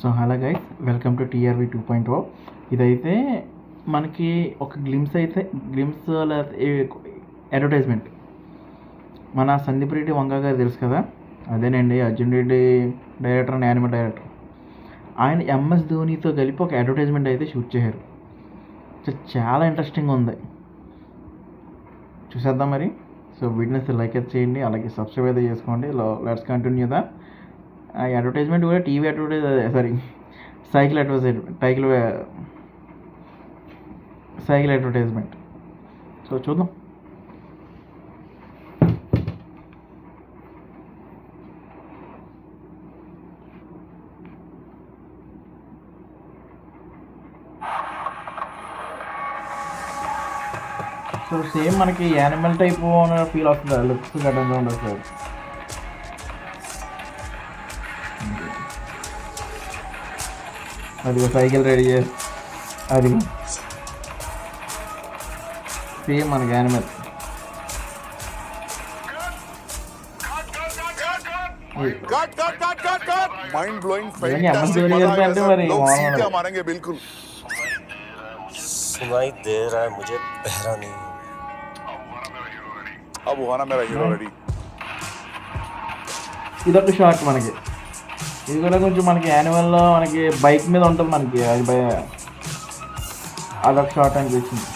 So hello guys, welcome to TRV 2.0. ఇదైతే మనకి ఒక గ్లిమ్స్ అడ్వర్టైజ్మెంట్. మన సందీప్ రెడ్డి వంగ గారు తెలుసు కదా, అదేనండి Arjun Reddy director and animal director. ఆయన ఎంఎస్ ధోనితో కలిపి ఒక అడ్వర్టైజ్మెంట్ అయితే షూట్ చేశారు. చాలా ఇంట్రెస్టింగ్ ఉంది, చూసేద్దాం మరి. సో వీడియోని లైక్ అయితే చేయండి, అలాగే సబ్స్క్రైబ్ అయితే చేసుకోండి. లెట్స్ కంటిన్యూ దా. ఆ అడ్వర్టైజ్మెంట్ కూడా టీవీ సైకిల్ అడ్వర్టైజ్మెంట్. సో చూద్దాం. సో సేమ్ మనకి యానిమల్ టైప్ ఫీల్ వస్తుంది, లుక్స్ గడ్డంగా ఉండదు సార్. అది సైకిల్ రెడీ చేసి అది సేమ్ మనకి యానిమల్. माइंड ब्लोइंग అంటే మరి मारेंगे बिल्कुल. सुनाई दे रहा है मुझे, बहरा नहीं. अब हुआ ना मेरा हीरो रेडी. ఇదొక షార్ట్ మనకి. ఇది కూడా కొంచెం మనకి యానిమల్లో మనకి బైక్ మీద ఉంటుంది మనకి, అది అదొక షార్ట్ అనిపించింది.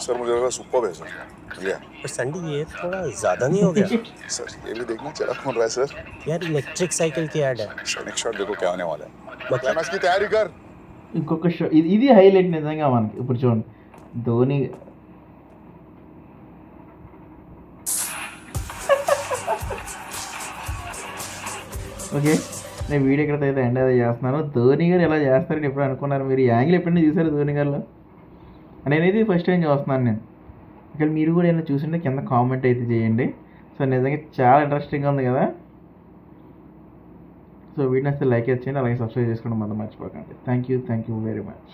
सर मुझे लगा सुपर है सर. पर संडी ये थोड़ा ज्यादा नहीं हो गया? सर ये भी देखना चला कौन रहा है सर. यार इलेक्ट्रिक साइकिल की ऐड है. सर नेक्स्ट शॉट देखो क्या होने वाला है. मतलब क्लाइमैक्स की तैयारी कर. ఇంకొక షాట్ ఇది హైలైట్ నిజంగా మనకి. ఇప్పుడు చూడండి, ధోని ఓకే, నేను వీడియో ఎక్కడైతే అయితే ఎండ్ అయితే చేస్తున్నాను. ధోని గారు ఎలా చేస్తారని ఎప్పుడు అనుకున్నారు మీరు? యాంగిల్ ఎప్పుడైనా చూసారు ధోని గారిలో? నేనైతే ఫస్ట్ టైం చూస్తున్నాను నేను. ఇక్కడ మీరు కూడా ఏమైనా చూసింటే కింద కామెంట్ అయితే చేయండి. సో నిజంగా చాలా ఇంట్రెస్టింగ్గా ఉంది కదా. సో వీడియోని లైక్ చేయండి, అలాగే సబ్స్క్రైబ్ చేసుకోవడం మాత్రం మర్చిపోకండి. Thank you very much.